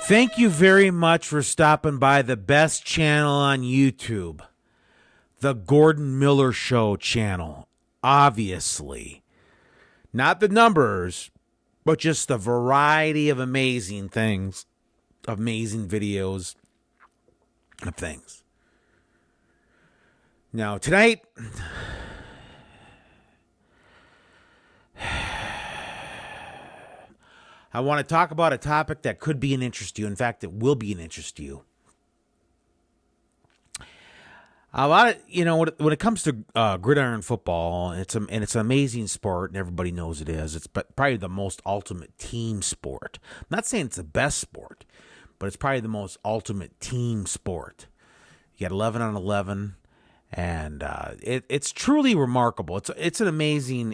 Thank you very much for stopping by the best channel on YouTube, the Gordon Miller Show channel. Obviously, not the numbers, but just the variety of amazing things, amazing videos of things. Now, tonight, I want to talk about a topic that could be an interest to you. In fact, it will be an interest to you. A lot of, when it comes to gridiron football, it's an amazing sport, and everybody knows it is. It's probably the most ultimate team sport. I'm not saying it's the best sport, but it's probably the most ultimate team sport. You got 11 on 11, and it's truly remarkable. It's an amazing.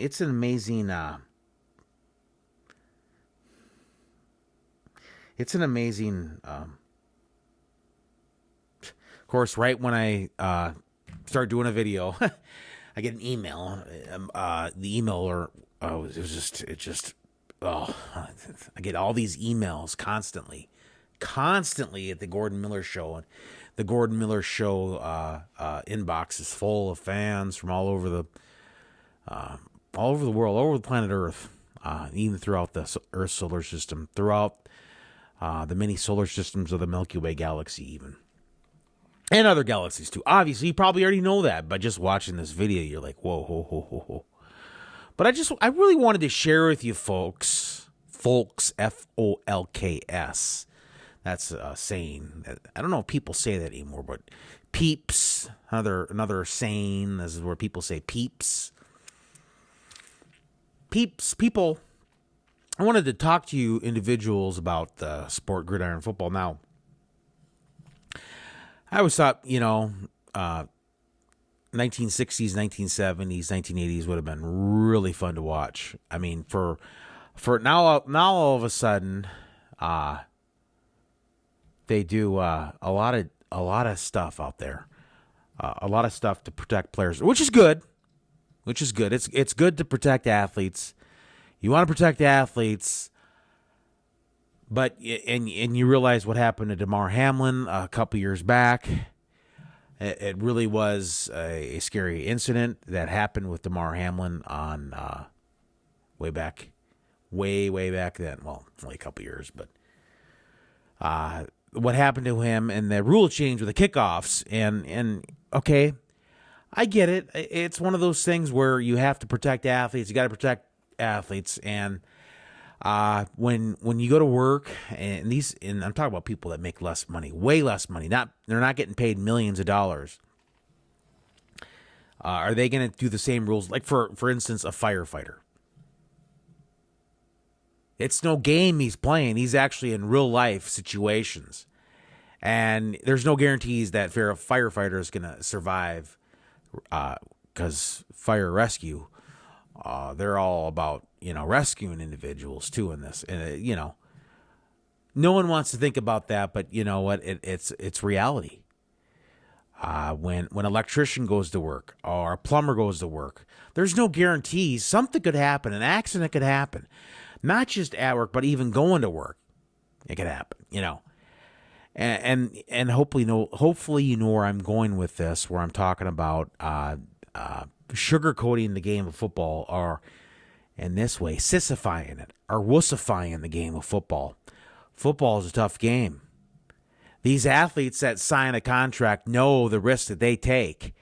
Of course, right when I start doing a video, I get an email. The emailer, I get all these emails constantly at the Gordon Miller Show. And the Gordon Miller Show inbox is full of fans from all over the world, all over the planet Earth, even throughout the Earth solar system, throughout the many solar systems of the Milky Way galaxy, even. And other galaxies, too. Obviously, you probably already know that by just watching this video. You're like, whoa, ho, ho, ho, ho. But I really wanted to share with you, folks, F-O-L-K-S. That's a saying. I don't know if people say that anymore, but peeps, another saying. This is where people say peeps. Peeps, people. I wanted to talk to you individuals about the sport gridiron football. Now, I always thought, 1960s, 1970s, 1980s would have been really fun to watch. I mean, for now all of a sudden, they do a lot of stuff out there, a lot of stuff to protect players, which is good. It's good to protect athletes. You want to protect athletes. But and you realize what happened to Damar Hamlin a couple years back. It really was a scary incident that happened with Damar Hamlin on way back then. Well, only a couple years, but what happened to him and the rule change with the kickoffs and okay, I get it. It's one of those things where you have to protect athletes. You got to protect athletes and. When you go to work and I'm talking about people that make less money, way less money, they're not getting paid millions of dollars. Are they going to do the same rules? Like for instance, a firefighter. It's no game he's playing. He's actually in real life situations, and there's no guarantees that a firefighter is going to survive. Because fire rescue, they're all about rescuing individuals too in this, and no one wants to think about that, but you know what? It's reality. When an electrician goes to work or a plumber goes to work, there's no guarantees. Something could happen. An accident could happen, not just at work, but even going to work, it could happen. And hopefully you know where I'm going with this, where I'm talking about sugarcoating the game of football, or in this way, sissifying it or wussifying the game of football. Football is a tough game. These athletes that sign a contract know the risk that they take.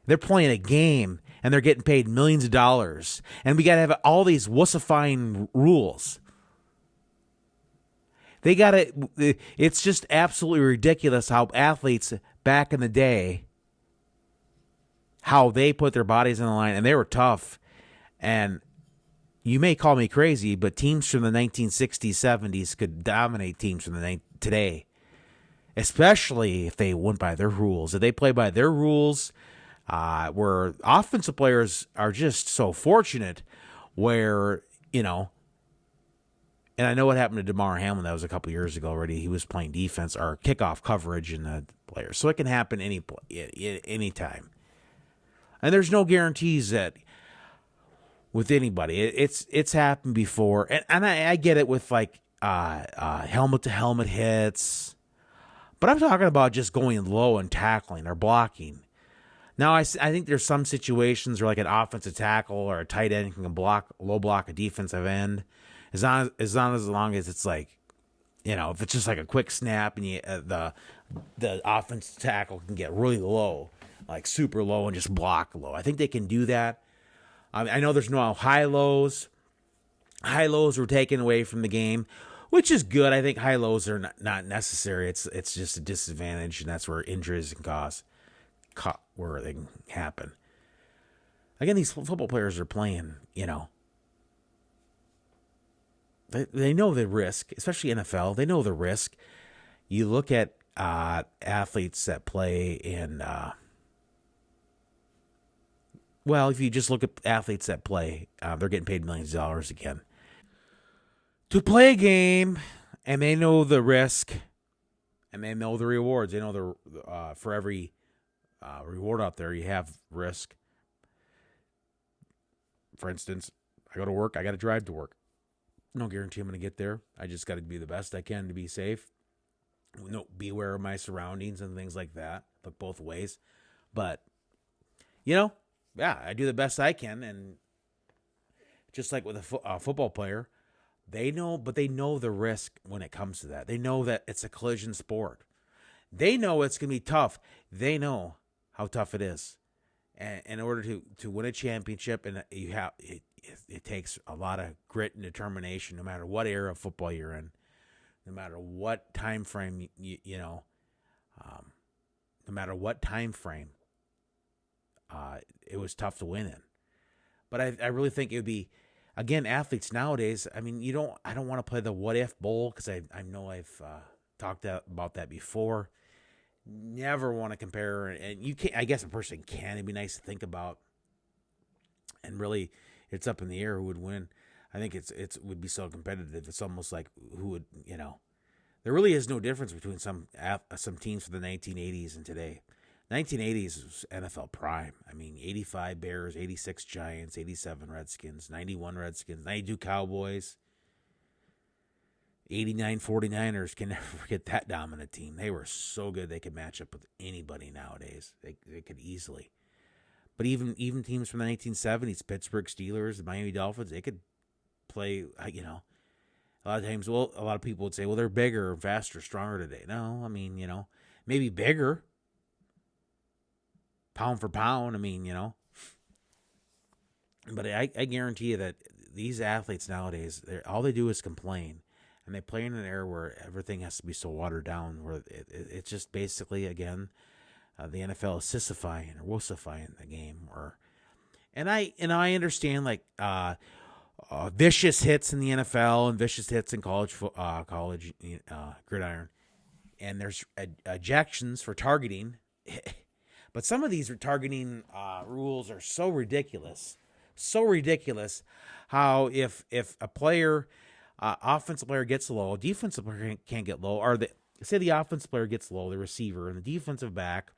They're playing a game and they're getting paid millions of dollars. And we got to have all these wussifying rules. It's just absolutely ridiculous how athletes back in the day, how they put their bodies on the line, and they were tough. And you may call me crazy, but teams from the 1960s, 70s could dominate teams from today, especially if they went by their rules. If they play by their rules, where offensive players are just so fortunate where, and I know what happened to Damar Hamlin. That was a couple years ago already. He was playing defense or kickoff coverage in the players. So it can happen anytime. And there's no guarantees that with anybody. It's happened before. And I get it with, like, helmet to helmet hits. But I'm talking about just going low and tackling or blocking. Now, I think there's some situations where like an offensive tackle or a tight end can low block a defensive end. As long as it's like, if it's just like a quick snap and the offensive tackle can get really low, like super low and just block low. I think they can do that. I know there's no high lows. High lows were taken away from the game, which is good. I think high lows are not necessary. It's just a disadvantage, and that's where injuries can where they can happen. Again, these football players are playing, they know the risk, especially NFL. They know the risk. You look at athletes that play in, if you just look at athletes that play, they're getting paid millions of dollars again to play a game, and they know the risk, and they know the rewards. They know for every reward out there, you have risk. For instance, I go to work, I got to drive to work. No guarantee I'm going to get there. I just got to be the best I can to be safe. Be aware of my surroundings and things like that. Look both ways. But, I do the best I can. And just like with a football player, they know the risk when it comes to that. They know that it's a collision sport. They know it's going to be tough. They know how tough it is. And in order to win a championship, and it takes a lot of grit and determination, no matter what era of football you're in, no matter what time frame no matter what time frame, it was tough to win in. But I really think it would be, again, athletes nowadays. I mean, I don't want to play the what if bowl because I know I've talked about that before. Never want to compare, and you can't. I guess a person can. It'd be nice to think about, and really, it's up in the air who would win. I think it would be so competitive. It's almost like who would, There really is no difference between some teams from the 1980s and today. 1980s was NFL prime. I mean, 85 Bears, 86 Giants, 87 Redskins, 91 Redskins, 92 Cowboys, 89 49ers. Can never forget that dominant team. They were so good they could match up with anybody nowadays. They could easily. But even teams from the 1970s, Pittsburgh Steelers, the Miami Dolphins, they could play, a lot of times, a lot of people would say, well, they're bigger, faster, stronger today. No, I mean, maybe bigger. Pound for pound, But I guarantee you that these athletes nowadays, all they do is complain. And they play in an era where everything has to be so watered down, where it's just basically, again, the NFL is sissifying or wussifying the game. And I understand, like, vicious hits in the NFL and vicious hits in college gridiron. And there's ejections for targeting. But some of these targeting rules are so ridiculous. So ridiculous how if a player... offensive player gets low, defensive player can't get low, or say the offensive player gets low, the receiver, and the defensive back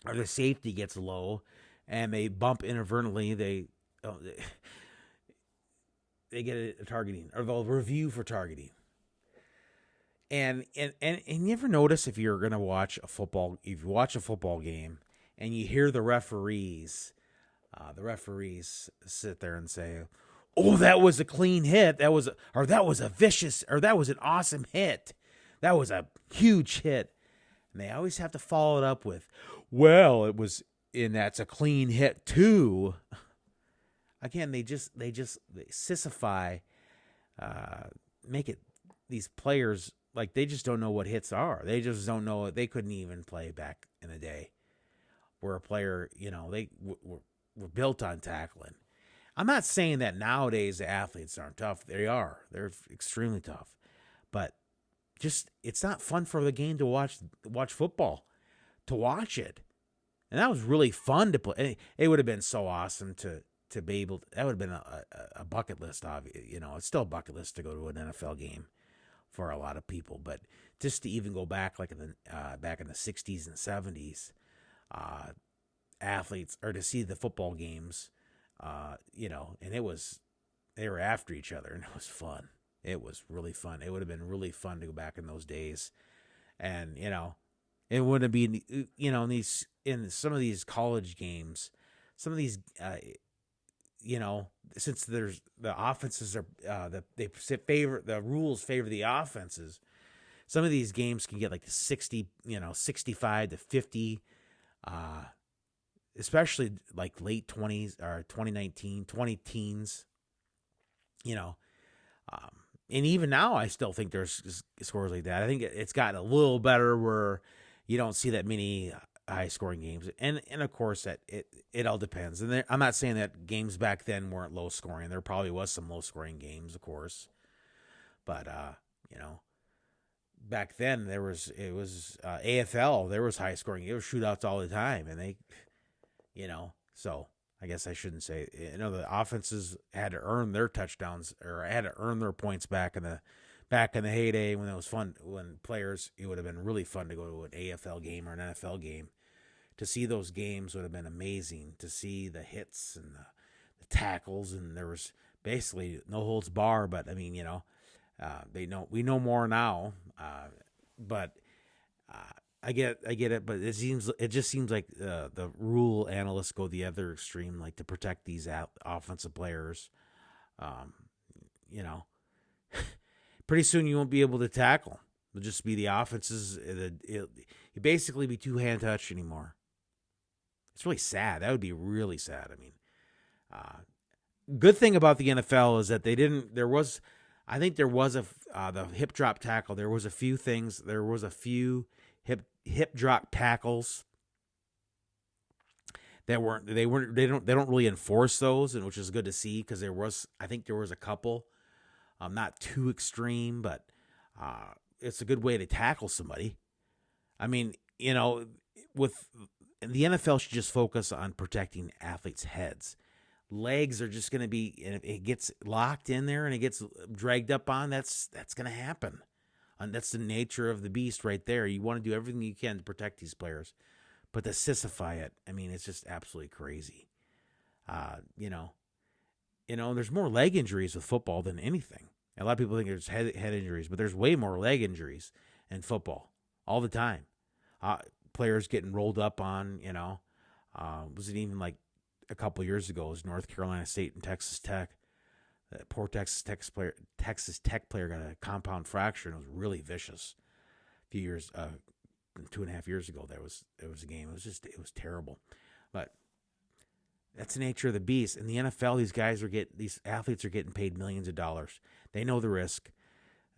or the safety gets low, and they bump inadvertently, they get a targeting, or they'll review for targeting. And you ever notice if you're gonna watch a football game and you hear the referees sit there and say, oh, that was a clean hit. That was a vicious, or that was an awesome hit. That was a huge hit. And they always have to follow it up with, well, it was, and that's a clean hit too. Again, they sissify, make it, these players, like, they just don't know what hits are. They just don't know it. They couldn't even play back in the day where a player, they were built on tackling. I'm not saying that nowadays the athletes aren't tough. They are. They're extremely tough. But just, it's not fun for the game to watch football, to watch it. And that was really fun to play. It would have been so awesome to be able to, that would have been a bucket list, obviously. It's still a bucket list to go to an NFL game for a lot of people. But just to even go back, like back in the 60s and 70s, athletes, or to see the football games, and they were after each other, and it was fun. It was really fun. It would have been really fun to go back in those days. And, it wouldn't be, in some of these college games, some of these, since there's the offenses are, the rules favor the offenses. Some of these games can get like 60, 65 to 50, especially like late 20s or 2019, 20 teens, and even now I still think there's scores like that. I think it's gotten a little better where you don't see that many high scoring games. And of course that it all depends. And I'm not saying that games back then weren't low scoring. There probably was some low scoring games, of course. But, back then it was AFL. There was high scoring. It was shootouts all the time, and they, so I guess I shouldn't say. The offenses had to earn their touchdowns or had to earn their points back in the heyday when it was fun. When players, it would have been really fun to go to an AFL game or an NFL game. To see those games would have been amazing. To see the hits and the tackles, and there was basically no holds bar. But I mean, we know more now, but I get it. But it just seems like the rule analysts go the other extreme, like to protect these offensive players. Pretty soon you won't be able to tackle. It'll just be the offenses. You basically be two-hand touch anymore. It's really sad. That would be really sad. I mean, good thing about the NFL is that they didn't. I think there was the hip drop tackle. There was a few things. There was a few hip drop tackles that they don't really enforce those, and which is good to see because I think there was a couple, not too extreme, but it's a good way to tackle somebody. I mean, with the NFL should just focus on protecting athletes' heads. Legs are just going to be, and if it gets locked in there and it gets dragged up on, that's going to happen. And that's the nature of the beast right there. You want to do everything you can to protect these players, but to sissify it, I mean, it's just absolutely crazy. There's more leg injuries with football than anything. A lot of people think there's head injuries, but there's way more leg injuries in football all the time. Players getting rolled up on, was it even like a couple years ago? It was North Carolina State and Texas Tech. That poor Texas Tech player got a compound fracture, and it was really vicious. A few years, 2.5 years ago, there was a game. It was terrible, but that's the nature of the beast. In the NFL, these athletes are getting paid millions of dollars. They know the risk.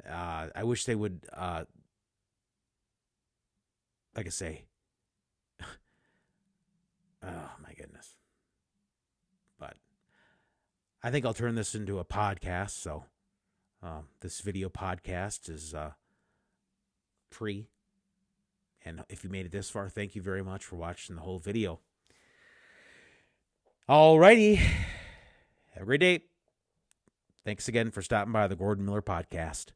I wish they would, like I say, oh my goodness. But I think I'll turn this into a podcast. So this video podcast is free. And if you made it this far, thank you very much for watching the whole video. Alrighty. Have a great day. Thanks again for stopping by the Gordon Miller Podcast.